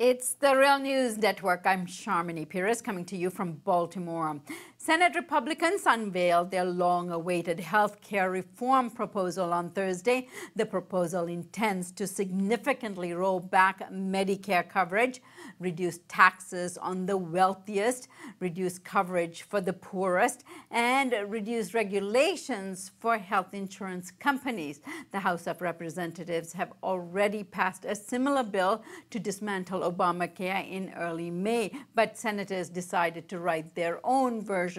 It's the Real News Network. I'm Sharmini Pires coming to you from Baltimore. Senate Republicans unveiled their long-awaited health care reform proposal on Thursday. The proposal intends to significantly roll back Medicare coverage, reduce taxes on the wealthiest, reduce coverage for the poorest, and reduce regulations for health insurance companies. The House of Representatives have already passed a similar bill to dismantle Obamacare in early May, but senators decided to write their own version.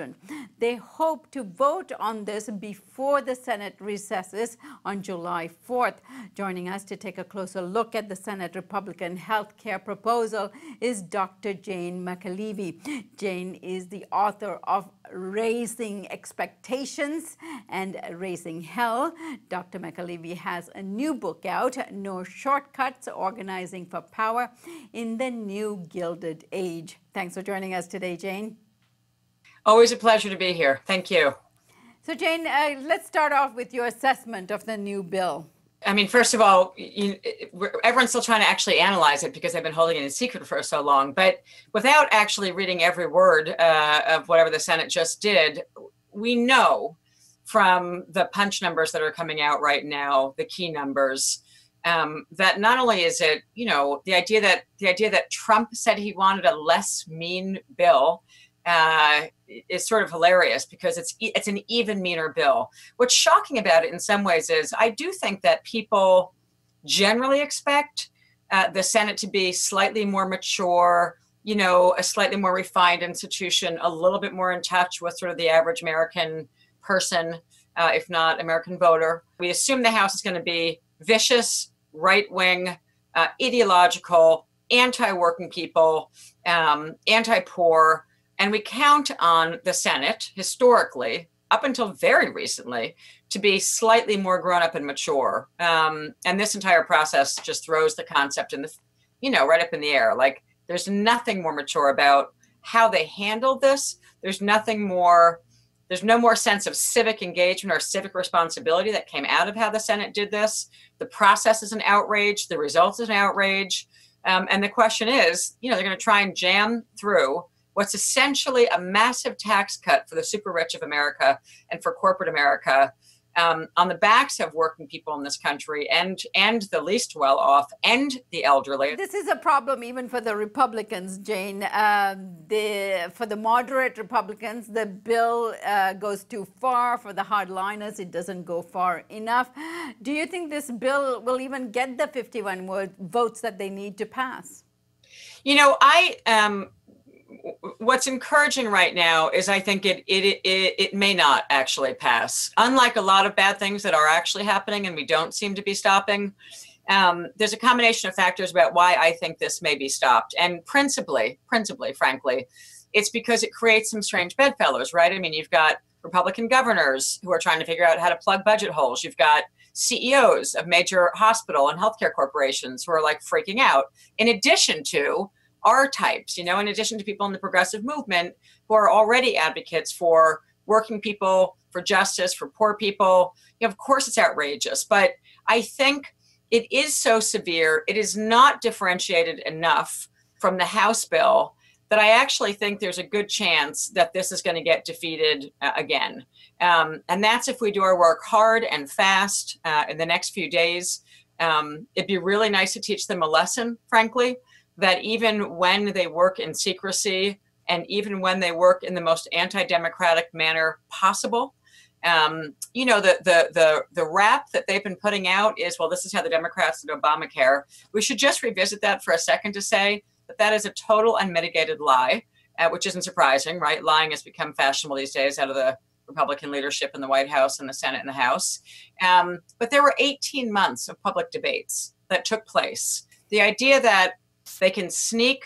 They hope to vote on this before the Senate recesses on July 4th. Joining us to take a closer look at the Senate Republican health care proposal is Dr. Jane McAlevey. Jane is the author of Raising Expectations and Raising Hell. Dr. McAlevey has a new book out, No Shortcuts, Organizing for Power in the New Gilded Age. Thanks for joining us today, Jane. Always a pleasure to be here. Thank you. So, Jane, let's start off with your assessment of the new bill. I mean, first of all, everyone's still trying to actually analyze it because they've been holding it in secret for so long. But without actually reading every word of whatever the Senate just did, we know from the punch numbers that are coming out right now, the key numbers, that not only is it, the idea that Trump said he wanted a less mean bill is sort of hilarious because it's an even meaner bill. What's shocking about it in some ways is I do think that people generally expect the Senate to be slightly more mature, a slightly more refined institution, a little bit more in touch with sort of the average American person, if not American voter. We assume the House is going to be vicious, right-wing, ideological, anti-working people, anti-poor. And we count on the Senate, historically, up until very recently, to be slightly more grown up and mature. And this entire process just throws the concept in right up in the air. Like, there's nothing more mature about how they handled this. There's no more sense of civic engagement or civic responsibility that came out of how the Senate did this. The process is an outrage. The results is an outrage. And the question is, they're going to try and jam through what's essentially a massive tax cut for the super rich of America and for corporate America on the backs of working people in this country and the least well off and the elderly. This is a problem even for the Republicans, Jane. For the moderate Republicans, the bill goes too far. For the hardliners, it doesn't go far enough. Do you think this bill will even get the 51 votes that they need to pass? What's encouraging right now is I think it may not actually pass. Unlike a lot of bad things that are actually happening and we don't seem to be stopping, there's a combination of factors about why I think this may be stopped. And principally, frankly, it's because it creates some strange bedfellows, right? I mean, you've got Republican governors who are trying to figure out how to plug budget holes. You've got CEOs of major hospital and healthcare corporations who are like freaking out, in addition to our types, in addition to people in the progressive movement who are already advocates for working people, for justice, for poor people. Of course, it's outrageous, but I think it is so severe. It is not differentiated enough from the House bill that I actually think there's a good chance that this is going to get defeated again. And that's if we do our work hard and fast in the next few days. It'd be really nice to teach them a lesson, frankly, that even when they work in secrecy and even when they work in the most anti-democratic manner possible, the rap that they've been putting out is, well, this is how the Democrats did Obamacare. We should just revisit that for a second to say that that is a total unmitigated lie, which isn't surprising, right? Lying has become fashionable these days out of the Republican leadership in the White House and the Senate and the House. But there were 18 months of public debates that took place. The idea that they can sneak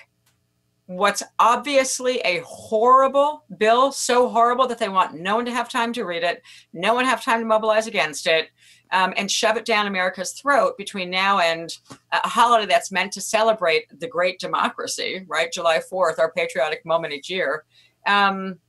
what's obviously a horrible bill, so horrible that they want no one to have time to read it, no one have time to mobilize against it, and shove it down America's throat between now and a holiday that's meant to celebrate the great democracy, right? July 4th, our patriotic moment each year.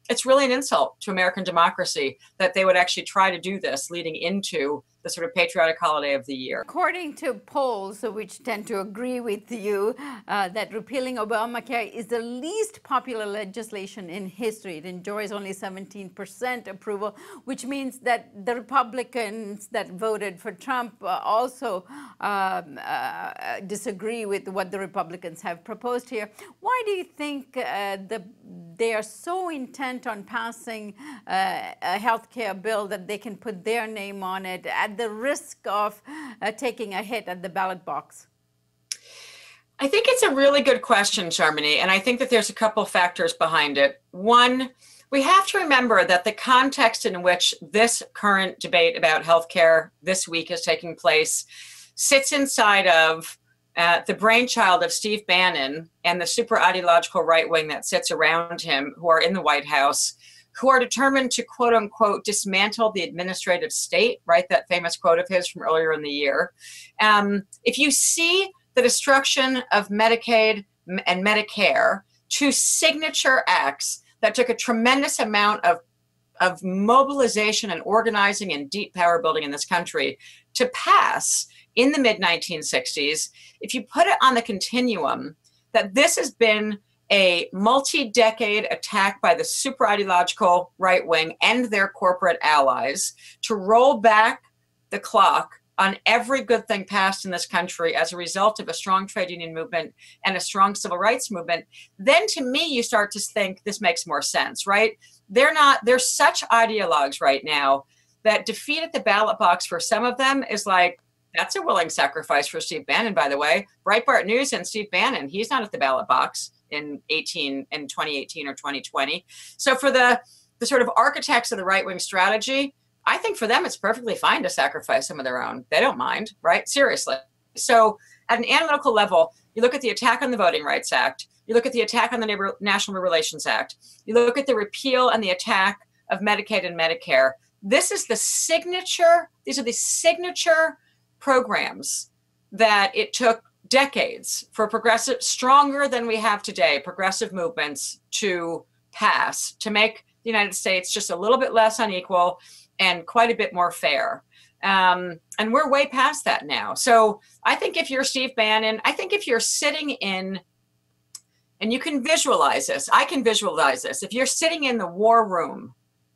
it's really an insult to American democracy that they would actually try to do this leading into the sort of patriotic holiday of the year. According to polls, which tend to agree with you, that repealing Obamacare is the least popular legislation in history. It enjoys only 17% approval, which means that the Republicans that voted for Trump also disagree with what the Republicans have proposed here. Why do you think they are so intent on passing a health care bill that they can put their name on it at the risk of taking a hit at the ballot box? I think it's a really good question, Sharmini, and I think that there's a couple factors behind it. One, we have to remember that the context in which this current debate about healthcare this week is taking place sits inside of the brainchild of Steve Bannon and the super ideological right wing that sits around him, who are in the White House, who are determined to, quote unquote, dismantle the administrative state, right? That famous quote of his from earlier in the year. If you see the destruction of Medicaid and Medicare, two signature acts that took a tremendous amount of mobilization and organizing and deep power building in this country to pass in the mid-1960s, if you put it on the continuum that this has been a multi-decade attack by the super ideological right wing and their corporate allies to roll back the clock on every good thing passed in this country as a result of a strong trade union movement and a strong civil rights movement, then to me, you start to think this makes more sense, right? They're such ideologues right now that defeat at the ballot box for some of them is like, that's a willing sacrifice for Steve Bannon, by the way. Breitbart News and Steve Bannon, he's not at the ballot box in 2018 or 2020. So for the sort of architects of the right-wing strategy, I think for them, it's perfectly fine to sacrifice some of their own. They don't mind, right? Seriously. So at an analytical level, you look at the attack on the Voting Rights Act, you look at the attack on the National Labor Relations Act, you look at the repeal and the attack of Medicaid and Medicare. These are the signature programs that it took decades for progressive, stronger than we have today, progressive movements to pass, to make the United States just a little bit less unequal and quite a bit more fair. And we're way past that now. So I think if you're Steve Bannon, I think if you're sitting in, and you can visualize this, I can visualize this, if you're sitting in the war room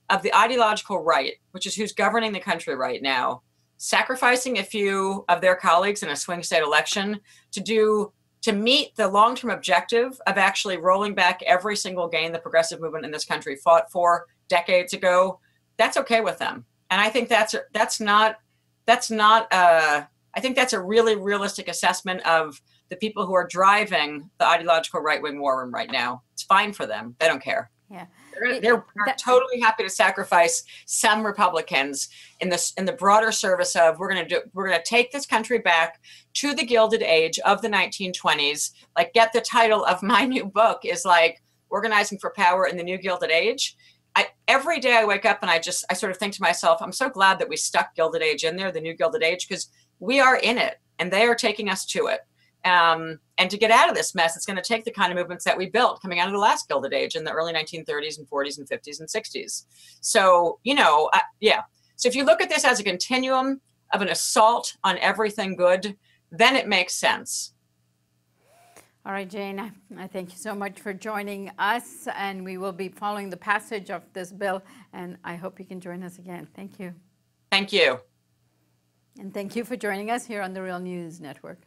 of the ideological right, which is who's governing the country right now, sacrificing a few of their colleagues in a swing state election to meet the long-term objective of actually rolling back every single gain the progressive movement in this country fought for decades ago, that's okay with them. And I think I think that's a really realistic assessment of the people who are driving the ideological right-wing war room right now. It's fine for them. They don't care. Yeah. They're totally happy to sacrifice some Republicans in the broader service of we're going to take this country back to the Gilded Age of the 1920s. Like, get the title of my new book is like Organizing for Power in the New Gilded Age. Every day I wake up and I sort of think to myself, I'm so glad that we stuck Gilded Age in there, the New Gilded Age, because we are in it and they are taking us to it. And to get out of this mess, it's going to take the kind of movements that we built coming out of the last Gilded Age in the early 1930s and 40s and 50s and 60s. So, yeah. So if you look at this as a continuum of an assault on everything good, then it makes sense. All right, Jane, I thank you so much for joining us, and we will be following the passage of this bill, and I hope you can join us again. Thank you. Thank you. And thank you for joining us here on the Real News Network.